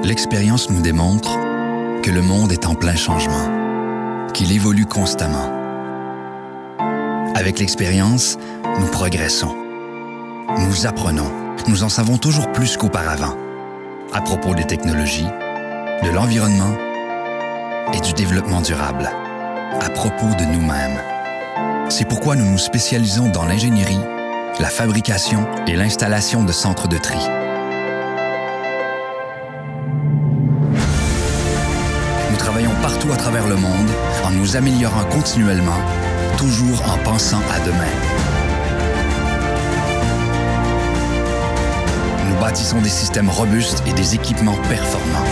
L'expérience nous démontre que le monde est en plein changement, qu'il évolue constamment. Avec l'expérience, nous progressons. Nous apprenons. Nous en savons toujours plus qu'auparavant à propos des technologies, de l'environnement et du développement durable, à propos de nous-mêmes. C'est pourquoi nous nous spécialisons dans l'ingénierie, la fabrication et l'installation de centres de tri. Nous travaillons partout à travers le monde en nous améliorant continuellement, toujours en pensant à demain. Nous bâtissons des systèmes robustes et des équipements performants.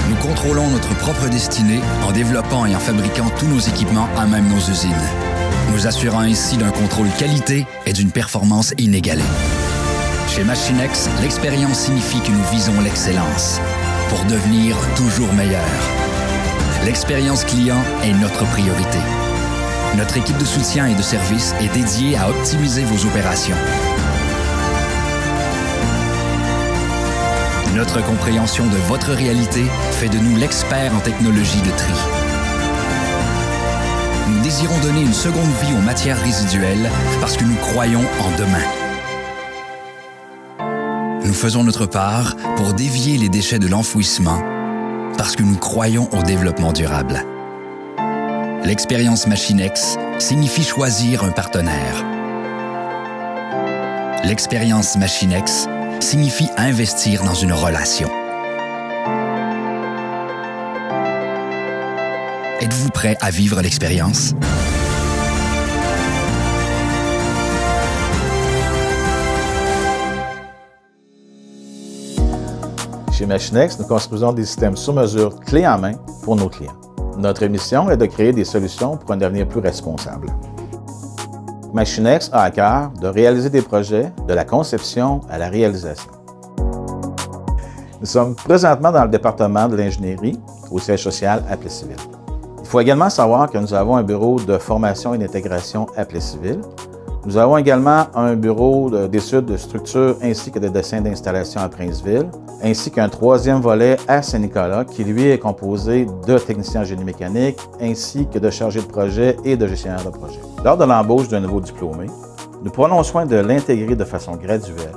Nous contrôlons notre propre destinée en développant et en fabriquant tous nos équipements à même nos usines, nous assurant ainsi d'un contrôle qualité et d'une performance inégalée. Chez Machinex, l'expérience signifie que nous visons l'excellence pour devenir toujours meilleurs. L'expérience client est notre priorité. Notre équipe de soutien et de service est dédiée à optimiser vos opérations. Notre compréhension de votre réalité fait de nous l'expert en technologie de tri. Nous désirons donner une seconde vie aux matières résiduelles parce que nous croyons en demain. Nous faisons notre part pour dévier les déchets de l'enfouissement parce que nous croyons au développement durable. L'expérience Machinex signifie choisir un partenaire. L'expérience Machinex signifie investir dans une relation. Êtes-vous prêt à vivre l'expérience? Chez Machinex, nous construisons des systèmes sur mesure clés en main pour nos clients. Notre mission est de créer des solutions pour un avenir plus responsable. Machinex a à cœur de réaliser des projets de la conception à la réalisation. Nous sommes présentement dans le département de l'ingénierie au siège social à Plessisville. Il faut également savoir que nous avons un bureau de formation et d'intégration à Plessisville. Nous avons également un bureau d'études de structure ainsi que de dessin d'installation à Princeville, ainsi qu'un troisième volet à Saint-Nicolas qui, lui, est composé de techniciens en génie mécanique ainsi que de chargés de projet et de gestionnaires de projet. Lors de l'embauche d'un nouveau diplômé, nous prenons soin de l'intégrer de façon graduelle,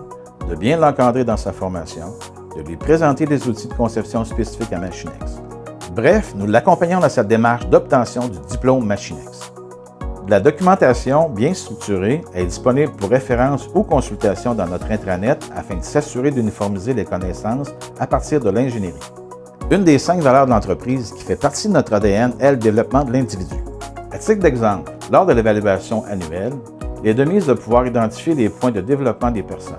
de bien l'encadrer dans sa formation, de lui présenter des outils de conception spécifiques à Machinex. Bref, nous l'accompagnons dans sa démarche d'obtention du diplôme Machinex. De la documentation bien structurée est disponible pour référence ou consultation dans notre intranet afin de s'assurer d'uniformiser les connaissances à partir de l'ingénierie. Une des 5 valeurs de l'entreprise qui fait partie de notre ADN est le développement de l'individu. À titre d'exemple, lors de l'évaluation annuelle, il est de mise de pouvoir identifier les points de développement des personnes,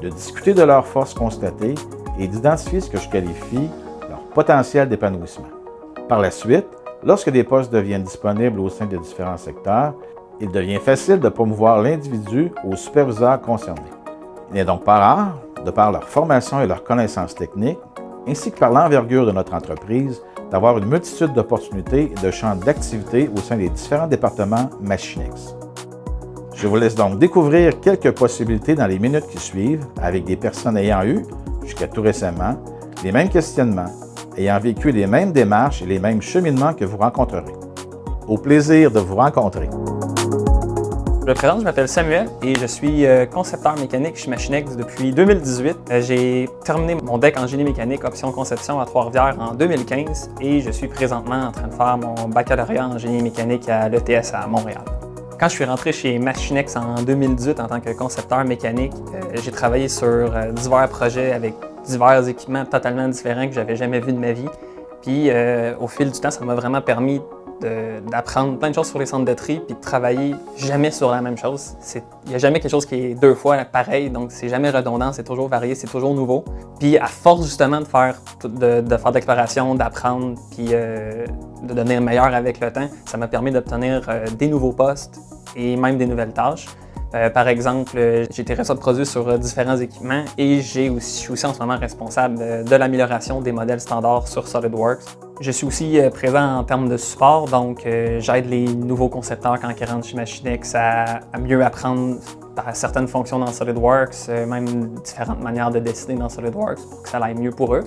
de discuter de leurs forces constatées et d'identifier ce que je qualifie leur potentiel d'épanouissement. Par la suite, lorsque des postes deviennent disponibles au sein de différents secteurs, il devient facile de promouvoir l'individu aux superviseurs concernés. Il n'est donc pas rare, de par leur formation et leurs connaissances techniques, ainsi que par l'envergure de notre entreprise, d'avoir une multitude d'opportunités et de champs d'activité au sein des différents départements Machinex. Je vous laisse donc découvrir quelques possibilités dans les minutes qui suivent avec des personnes ayant eu, jusqu'à tout récemment, les mêmes questionnements, ayant vécu les mêmes démarches et les mêmes cheminements que vous rencontrerez. Au plaisir de vous rencontrer. Je me présente, je m'appelle Samuel et je suis concepteur mécanique chez Machinex depuis 2018. J'ai terminé mon DEC en génie mécanique option conception à Trois-Rivières en 2015 et je suis présentement en train de faire mon baccalauréat en génie mécanique à l'ETS à Montréal. Quand je suis rentré chez Machinex en 2018 en tant que concepteur mécanique, j'ai travaillé sur divers projets avec divers équipements totalement différents que j'avais jamais vus de ma vie. Puis au fil du temps, ça m'a vraiment permis d'apprendre plein de choses sur les centres de tri puis de travailler jamais sur la même chose. Il n'y a jamais quelque chose qui est 2 fois pareil, donc c'est jamais redondant, c'est toujours varié, c'est toujours nouveau. Puis à force justement de faire de l'exploration, d'apprendre puis de devenir meilleur avec le temps, ça m'a permis d'obtenir des nouveaux postes et même des nouvelles tâches. Par exemple, j'ai été responsable de produit sur différents équipements et je suis aussi en ce moment responsable de l'amélioration des modèles standards sur SolidWorks. Je suis aussi présent en termes de support, donc j'aide les nouveaux concepteurs quand ils rentrent chez Machinex à mieux apprendre certaines fonctions dans SolidWorks, même différentes manières de dessiner dans SolidWorks pour que ça aille mieux pour eux.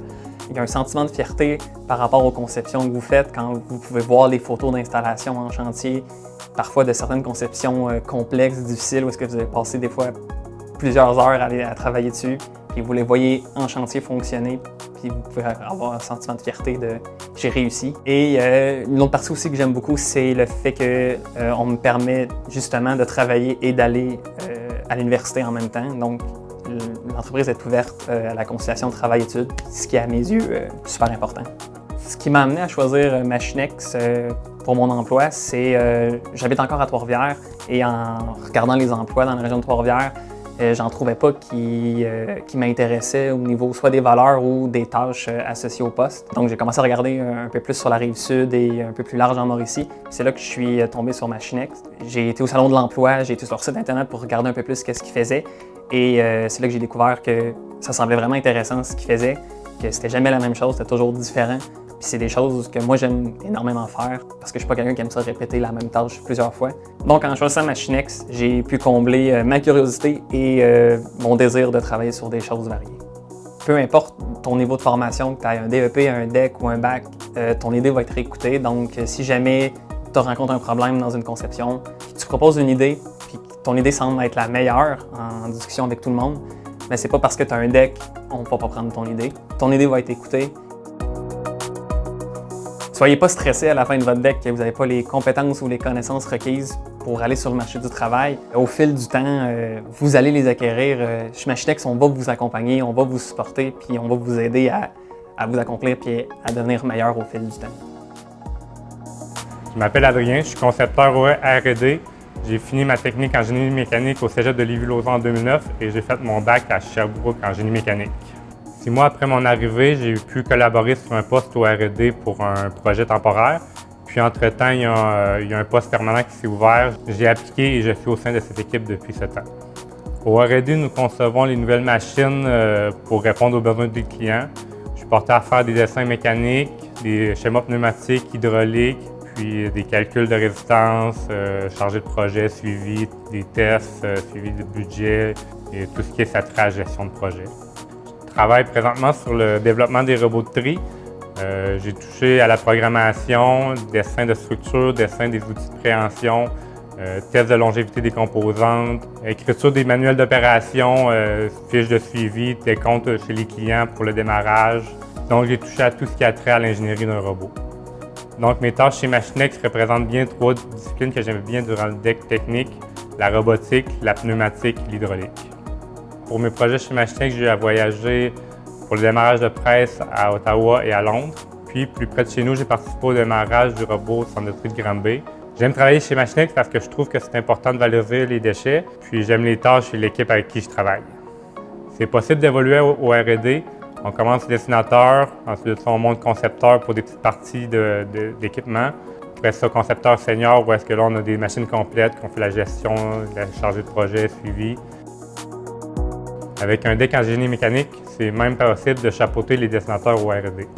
Il y a un sentiment de fierté par rapport aux conceptions que vous faites quand vous pouvez voir les photos d'installation en chantier, parfois de certaines conceptions complexes, difficiles, où est-ce que vous avez passé des fois plusieurs heures à travailler dessus, puis vous les voyez en chantier fonctionner, puis vous pouvez avoir un sentiment de fierté de « j'ai réussi ». Et une autre partie aussi que j'aime beaucoup, c'est le fait qu'on me permet justement de travailler et d'aller à l'université en même temps. Donc, l'entreprise est ouverte à la conciliation travail-études, ce qui est à mes yeux super important. Ce qui m'a amené à choisir Machinex pour mon emploi, c'est j'habite encore à Trois-Rivières et en regardant les emplois dans la région de Trois-Rivières, j'en trouvais pas qui m'intéressaient au niveau soit des valeurs ou des tâches associées au poste. Donc j'ai commencé à regarder un peu plus sur la Rive-Sud et un peu plus large en Mauricie. C'est là que je suis tombé sur Machinex. J'ai été au Salon de l'Emploi, j'ai été sur leur site internet pour regarder un peu plus ce qu'ils faisaient. Et c'est là que j'ai découvert que ça semblait vraiment intéressant ce qu'ils faisaient, que c'était jamais la même chose, c'était toujours différent. Puis c'est des choses que moi j'aime énormément faire parce que je suis pas quelqu'un qui aime ça répéter la même tâche plusieurs fois. Donc en choisissant Machinex, j'ai pu combler ma curiosité et mon désir de travailler sur des choses variées. Peu importe ton niveau de formation, que tu aies un DEP, un DEC ou un bac, ton idée va être écoutée. Donc si jamais tu rencontres un problème dans une conception, tu proposes une idée, puis ton idée semble être la meilleure en discussion avec tout le monde, mais c'est pas parce que tu as un DEC, on ne va pas prendre ton idée. Ton idée va être écoutée. Soyez pas stressé à la fin de votre DEC que vous n'avez pas les compétences ou les connaissances requises pour aller sur le marché du travail. Au fil du temps, vous allez les acquérir. Chez Machinex, on va vous accompagner, on va vous supporter, puis on va vous aider à vous accomplir puis à devenir meilleur au fil du temps. Je m'appelle Adrien, je suis concepteur au R&D. J'ai fini ma technique en génie mécanique au cégep de Lévis-Lauzon en 2009 et j'ai fait mon bac à Sherbrooke en génie mécanique. 6 mois après mon arrivée, j'ai pu collaborer sur un poste au R&D pour un projet temporaire. Puis entre-temps, il y a un poste permanent qui s'est ouvert. J'ai appliqué et je suis au sein de cette équipe depuis 7 ans. Au R&D, nous concevons les nouvelles machines pour répondre aux besoins du client. Je suis porté à faire des dessins mécaniques, des schémas pneumatiques, hydrauliques, puis des calculs de résistance, chargé de projet, suivi des tests, suivi du budget et tout ce qui est satrait à la gestion de projet. Je travaille présentement sur le développement des robots de tri. J'ai touché à la programmation, dessin de structure, dessin des outils de préhension, test de longévité des composantes, écriture des manuels d'opération, fiches de suivi, des comptes chez les clients pour le démarrage. Donc j'ai touché à tout ce qui a trait à l'ingénierie d'un robot. Donc mes tâches chez Machinex représentent bien 3 disciplines que j'aime bien durant le DEC technique, la robotique, la pneumatique et l'hydraulique. Pour mes projets chez Machinex, j'ai eu à voyager pour le démarrage de presse à Ottawa et à Londres. Puis, plus près de chez nous, j'ai participé au démarrage du robot au centre de tri de Granby. J'aime travailler chez Machinex parce que je trouve que c'est important de valoriser les déchets, puis j'aime les tâches et l'équipe avec qui je travaille. C'est possible d'évoluer au R&D. On commence dessinateur, ensuite on monte concepteur pour des petites parties d'équipement. Après ça, concepteur senior, où est-ce que là, on a des machines complètes, qu'on fait la gestion, la chargée de projet, suivi. Avec un DEC en génie mécanique, c'est même possible de chapeauter les dessinateurs au R&D.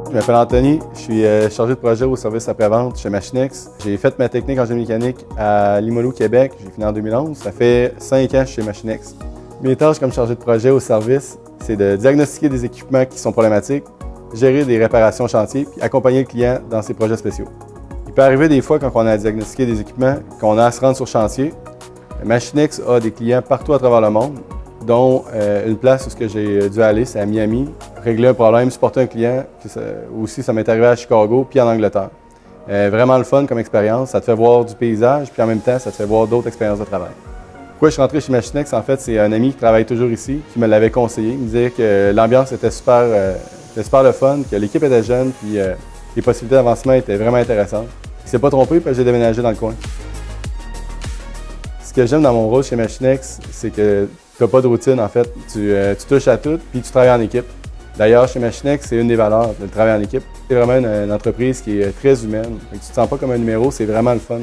Je m'appelle Anthony, je suis chargé de projet au service après-vente chez Machinex. J'ai fait ma technique en génie mécanique à Limoilou, Québec. J'ai fini en 2011. Ça fait 5 ans chez Machinex. Mes tâches comme chargé de projet au service, c'est de diagnostiquer des équipements qui sont problématiques, gérer des réparations chantier, puis accompagner le client dans ses projets spéciaux. Il peut arriver des fois quand on a diagnostiqué des équipements qu'on a à se rendre sur chantier. Machinex a des clients partout à travers le monde, dont une place où j'ai dû aller, c'est à Miami, régler un problème, supporter un client. Aussi, ça m'est arrivé à Chicago puis en Angleterre. Vraiment le fun comme expérience, ça te fait voir du paysage, puis en même temps, ça te fait voir d'autres expériences de travail. Pourquoi je suis rentré chez Machinex, en fait, c'est un ami qui travaille toujours ici, qui me l'avait conseillé. Il me disait que l'ambiance était super le fun, que l'équipe était jeune, puis les possibilités d'avancement étaient vraiment intéressantes. Il ne s'est pas trompé, parce que j'ai déménagé dans le coin. Ce que j'aime dans mon rôle chez Machinex, c'est que tu n'as pas de routine, en fait. Tu touches à tout, puis tu travailles en équipe. D'ailleurs, chez Machinex, c'est une des valeurs, de travailler en équipe. C'est vraiment une entreprise qui est très humaine. Tu ne te sens pas comme un numéro, c'est vraiment le fun.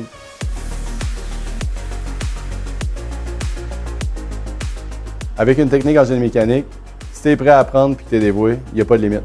Avec une technique en génie mécanique, si tu es prêt à apprendre et que tu es dévoué, il n'y a pas de limite.